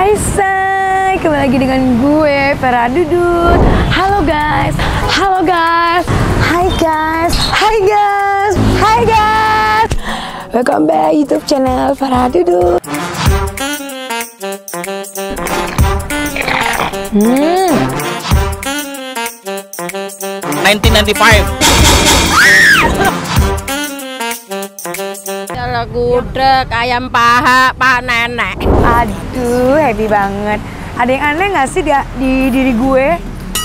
Hai say, kembali lagi dengan gue Vera Dudut. Halo guys, halo guys, hai guys, hai guys, hai guys. Welcome back YouTube channel Vera Dudut. 1995. Kalau gudeg, ayam paha, Pak Nenek. Aduh, happy banget. Ada yang aneh nggak sih di diri gue?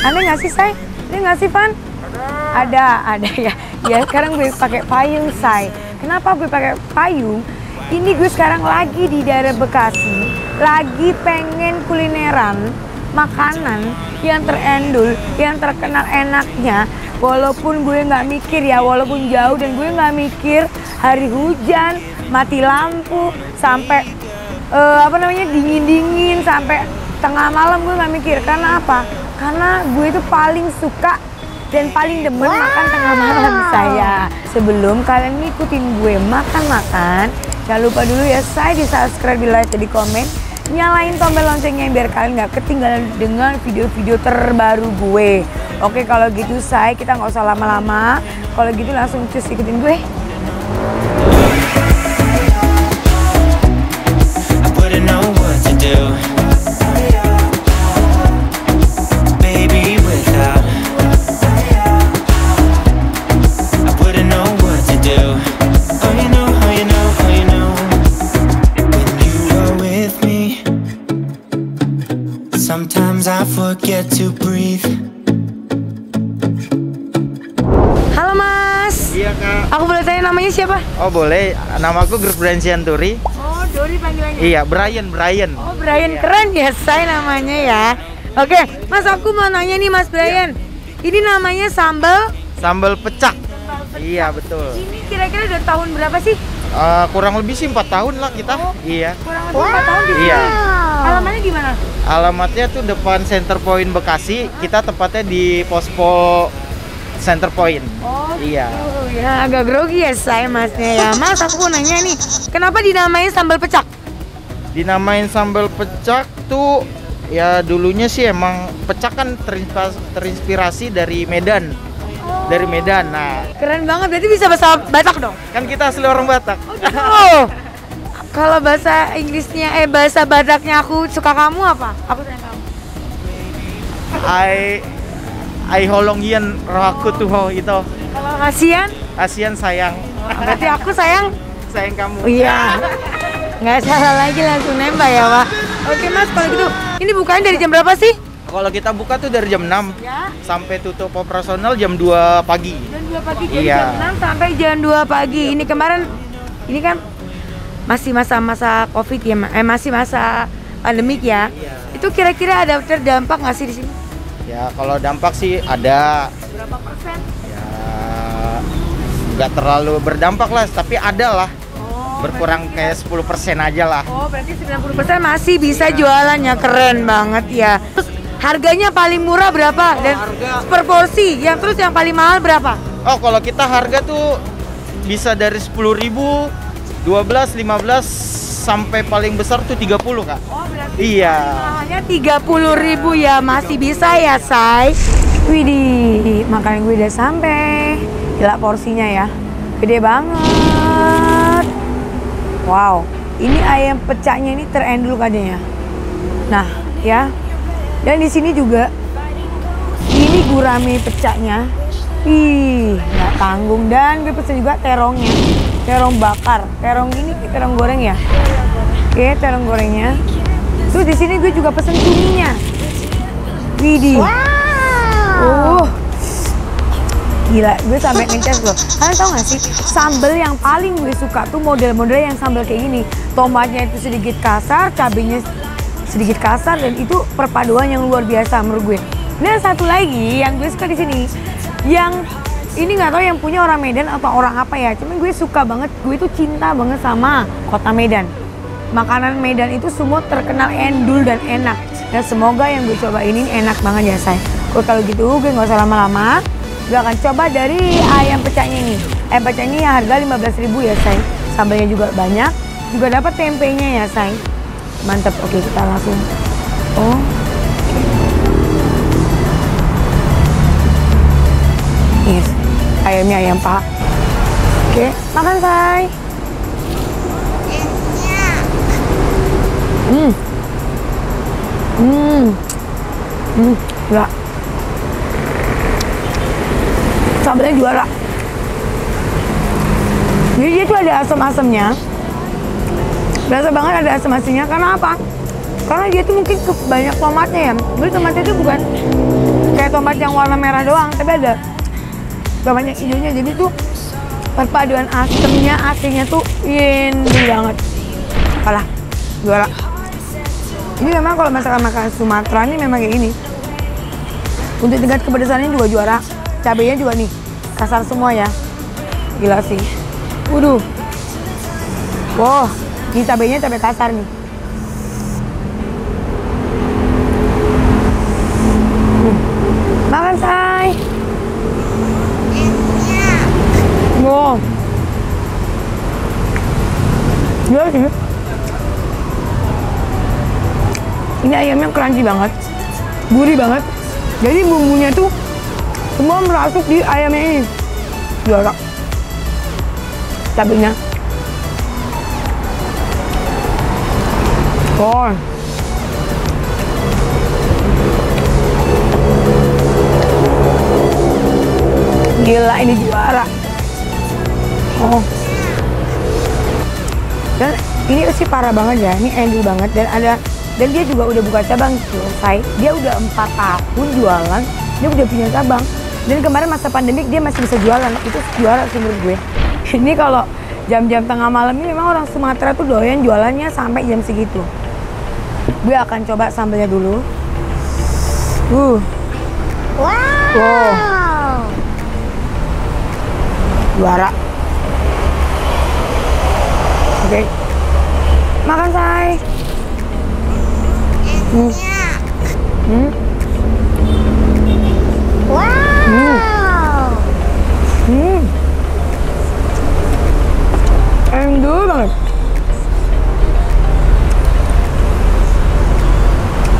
Aneh nggak sih, Say? Aneh nggak sih, Pan? Ada ya. Ya, sekarang gue pakai payung, Say. Kenapa gue pakai payung? Ini gue sekarang lagi di daerah Bekasi, lagi pengen kulineran, makanan yang terendul, yang terkenal enaknya. Walaupun gue nggak mikir ya, walaupun jauh dan gue nggak mikir hari hujan, mati lampu, sampai dingin-dingin, sampai tengah malam gue nggak mikir. Karena apa? Karena gue itu paling suka dan paling demen makan tengah malam saya. Sebelum kalian ngikutin gue makan-makan, jangan lupa dulu ya saya di subscribe, di like, di komen, nyalain tombol loncengnya biar kalian nggak ketinggalan dengan video-video terbaru gue. Oke, kalau gitu saya kita nggak usah lama-lama. Kalau gitu langsung cus ikutin gue. Sometimes I forget to breathe. Halo Mas. Iya Kak. Aku boleh tanya namanya siapa? Oh boleh. Namaku Gurfrensian Turi. Oh, Dori panggilannya. Iya, Brian. Oh, Brian, keren ya saya namanya ya. Oke, Mas, aku mau nanya nih Mas Brian. Ini namanya sambal Pecak. Iya betul. Ini kira-kira udah tahun berapa sih? Kurang lebih sih 4 tahun lah kita. Oh, iya. Kurang lebih 4 tahun di sini. Iya. Alamatnya di mana? Alamatnya tuh depan Center Point Bekasi. Kita tepatnya di Pospol Center Point. Oh, iya. Ya agak grogi ya saya Masnya ya. Mas, aku mau nanya nih, kenapa dinamain sambal pecak? Dinamain sambal pecak tuh ya dulunya sih emang pecak kan terinspirasi dari Medan. Dari Medan. Nah, Keren banget, berarti bisa bahasa Batak dong? kan kita asli orang Batak. Oh, kalau bahasa Inggrisnya, bahasa Bataknya aku suka kamu apa? Aku sayang kamu. I holongian rohaku tuh itu. Kalau kasihan, Kasihan sayang. berarti aku sayang. Sayang kamu. Iya. Nggak salah lagi, langsung nembak ya Pak. Oke Mas, kalau gitu, ini bukanya dari jam berapa sih? Kalau kita buka tuh dari jam 6 Ya. sampai tutup operasional jam 2 pagi. Jam 2 pagi, jadi Iya. jam 6 sampai jam 2 pagi. Ini kemarin, ini kan masih masa-masa Covid ya, masih masa pandemik ya. Iya. Itu kira-kira ada terdampak nggak sih di sini? Ya kalau dampak sih ada. Berapa persen? Ya nggak terlalu berdampak lah, tapi ada lah. Oh, Berkurang kayak 10% aja lah. Oh, berarti 90% masih bisa jualannya. Keren banget ya. Terus harganya paling murah berapa? Dan harga- per porsi, terus yang paling mahal berapa? Oh kalau kita harga tuh bisa dari 10.000, 12, 15 sampai paling besar tuh 30 Kak. Oh, berarti Iya. mahalnya 30.000 ya, masih bisa ya, Say. Widih, makanan gue udah sampai. Gila porsinya ya, gede banget. Wow, ini ayam pecaknya ini terendul kayaknya. Nah, ya. Dan di sini juga ini gurame pecaknya. Ih, nggak tanggung. Dan gue pesen juga terongnya. Terong bakar. Terong ini terong goreng ya. Oke, terong gorengnya. Terus di sini gue juga pesen cuminya. Widih. Gila, gue sampai ngecas loh. Kalian tau gak sih, sambal yang paling gue suka tuh model-model yang sambal kayak gini. Tomatnya itu sedikit kasar, cabenya sedikit kasar, dan itu perpaduan yang luar biasa menurut gue. Dan satu lagi yang gue suka di sini, yang ini nggak tahu yang punya orang Medan atau orang apa ya, cuman gue suka banget, gue itu cinta banget sama kota Medan. Makanan Medan itu semua terkenal endul dan enak. Dan semoga yang gue coba ini enak banget ya, Say. Kalau gitu gue nggak usah lama-lama, gue akan coba dari ayam pecahnya ini. Ayam pecah ini harga 15.000 ya, Say. Sambalnya juga banyak, juga dapat tempenya ya, Say. Mantap. Oke, kita langsung. Oh. Yes. Ayamnya ayam paha. Oke, makan say. Enggak. Sambalnya juara. Jadi dia tuh ada asam-asamnya. Berasa banget ada asam-asamnya. Karena apa? Karena dia tuh mungkin banyak tomatnya ya. Jadi tomatnya tuh bukan kayak tomat yang warna merah doang, tapi ada tomatnya hijaunya. Jadi tuh perpaduan asamnya, asinnya tuh indah banget. Kalah, juara. Ini memang kalau masakan makan Sumatera ini memang kayak gini. Untuk tingkat kepedasannya juga juara. Cabenya juga nih kasar semua ya. Gila sih. Waduh. Wow, ini cabenya cabai kasar nih. Makan say. Wow. Gila sih. Ini ayamnya crunchy banget, gurih banget. Jadi bumbunya tuh semua merasuk di ayamnya ini. Juara. Cabenya. Oh. Gila, ini juara. Oh. Dan ini sih parah banget ya. Ini endul banget dan dia juga udah buka cabang selesai. Dia udah 4 tahun jualan, dia udah punya cabang. Dan kemarin masa pandemik dia masih bisa jualan. Itu juara sih menurut gue. Ini kalau jam-jam tengah malam ini memang orang Sumatera tuh doyan jualannya sampai jam segitu. Gue akan coba sambalnya dulu. Wow. Juara. Oke. Makan say. Wow. Endul banget.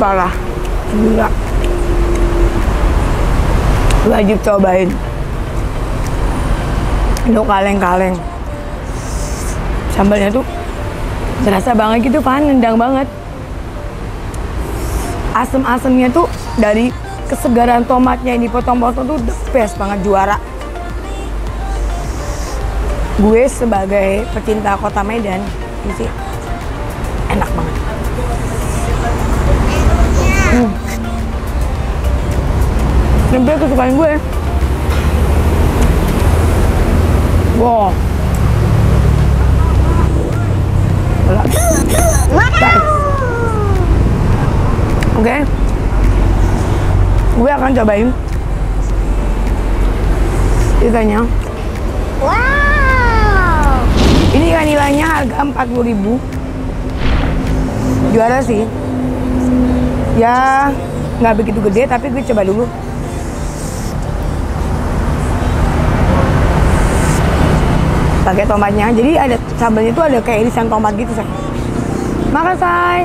Parah. Gila. Wajib cobain. Untuk kaleng-kaleng. Sambalnya tuh terasa banget gitu, nendang banget. Asam-asamnya tuh dari kesegaran tomatnya yang dipotong-potong tuh the best banget, juara. Gue sebagai pecinta kota Medan, ini sih enak banget. Tempe kesukaan gue. Wow. Oke. Gue akan cobain ikannya. Wow. Ini ikan nilainya harga 40.000. Juara sih. Ya, nggak begitu gede, tapi gue coba dulu. Pakai tomatnya, jadi ada sambalnya tuh ada kayak irisan tomat gitu, say. Makan, say.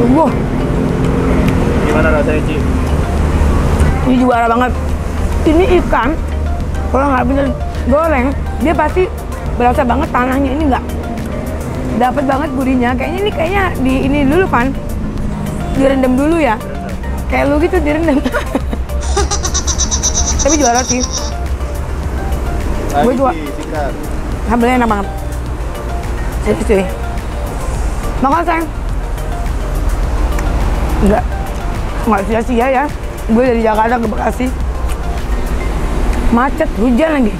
Tunggu. Gimana rasanya, Ci? Ini juara banget. Ini ikan, kalau nggak bener goreng, dia pasti berasa banget tanahnya. Ini nggak dapat banget gurihnya. Kayaknya di ini dulu kan, direndam dulu ya. Kayak lu gitu direndam. Tapi juara sih. Gue juga. Sambalnya enak banget. Jadi cuy. Makan sayang. Nggak sia-sia ya. Gue dari Jakarta ke Bekasi. Macet, hujan lagi.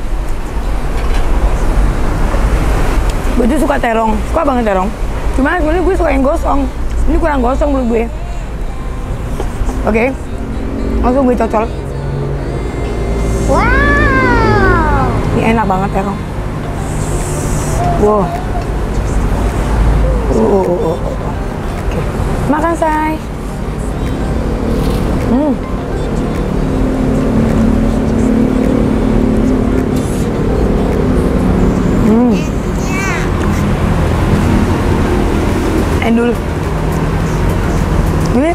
Gue tuh suka terong, suka banget terong. Cuma sebenarnya gue suka yang gosong. Ini kurang gosong menurut gue. Oke. Langsung gue cocol. Wow. Ini enak banget terong. Wow. Oke. Makan, say. endul. Ini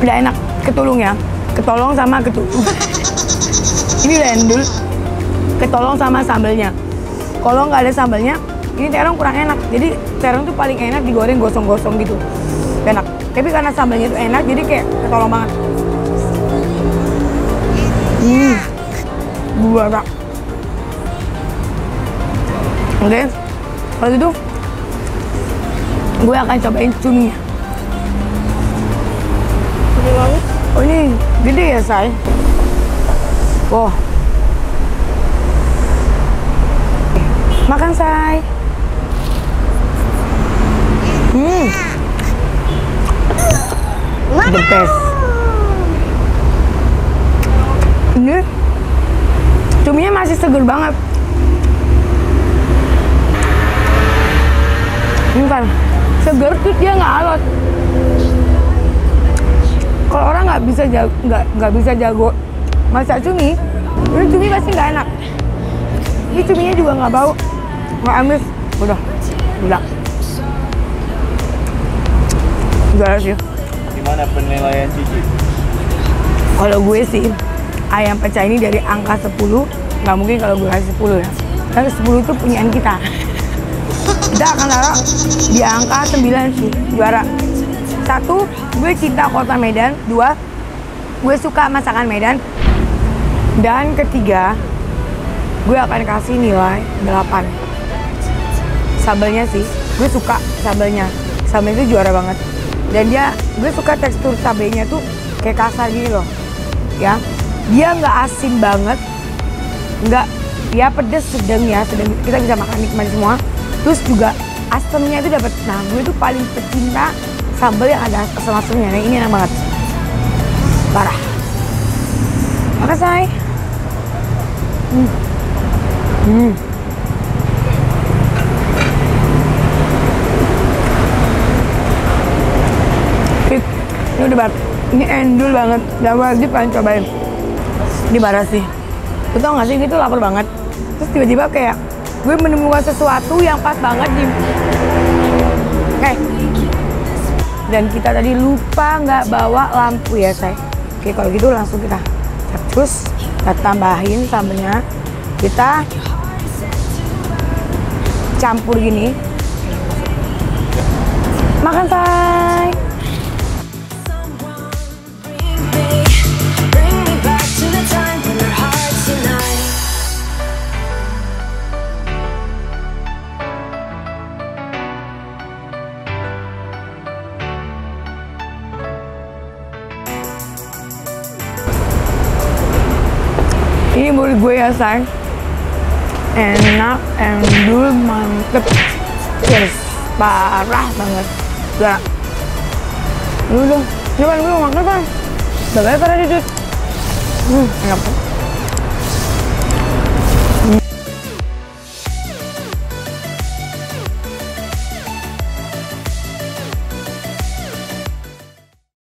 udah enak, ketulung ya, ketolong sama ketulung. Ini udah endul, ketolong sama sambelnya. Kalau nggak ada sambelnya, ini terong kurang enak. Jadi terong tuh paling enak digoreng gosong-gosong gitu, enak. Tapi karena sambelnya itu enak, jadi kayak ketolong banget. Buah. Oke, kalau gitu gue akan cobain cuminya. Oh ini gede ya say. Wow. Makan say. The best. Ini cuminya masih seger banget. Ini kan seger tuh dia nggak alot. Kalau orang nggak bisa jago masak cumi, ini cumi pasti nggak enak. Ini cuminya juga nggak bau, nggak amis, udah. Udah sih. Gimana penilaian Cici? Kalau gue sih ayam pecah ini dari angka 10, nggak mungkin kalau gue kasih 10 ya. Karena 10 itu punyaan kita. Kita akan taruh di angka 9 sih, juara. 1, gue cinta kota Medan. 2, gue suka masakan Medan. Dan ketiga, gue akan kasih nilai 8. Sambelnya sih, gue suka sambelnya. Sambelnya itu juara banget. Dan gue suka tekstur cabenya tuh kayak kasar gini loh. Ya, dia nggak asin banget, nggak, ya pedes sedang ya, sedang kita bisa makan nikmati semua. Terus juga asemnya itu dapat. Nah, gue tuh paling pecinta sambal yang ada asam-asamnya. Nah, ini enak banget, parah. Makasih. Ini udah banget. Ini endul banget. Dan wajib kalian cobain. Ini parah sih. Lu tau gak sih, gitu lapar banget. Terus tiba-tiba kayak gue menemukan sesuatu yang pas banget di... Dan kita tadi lupa nggak bawa lampu ya say. Oke, kalau gitu langsung kita capcus. Kita tambahin sambelnya. Kita campur gini. Makan say. Ini menurut gue ya say, enak, endul, mantep, cheers, parah banget. Udah, lu dong, coba gue makan kan, udah banyak pada duduk, enak.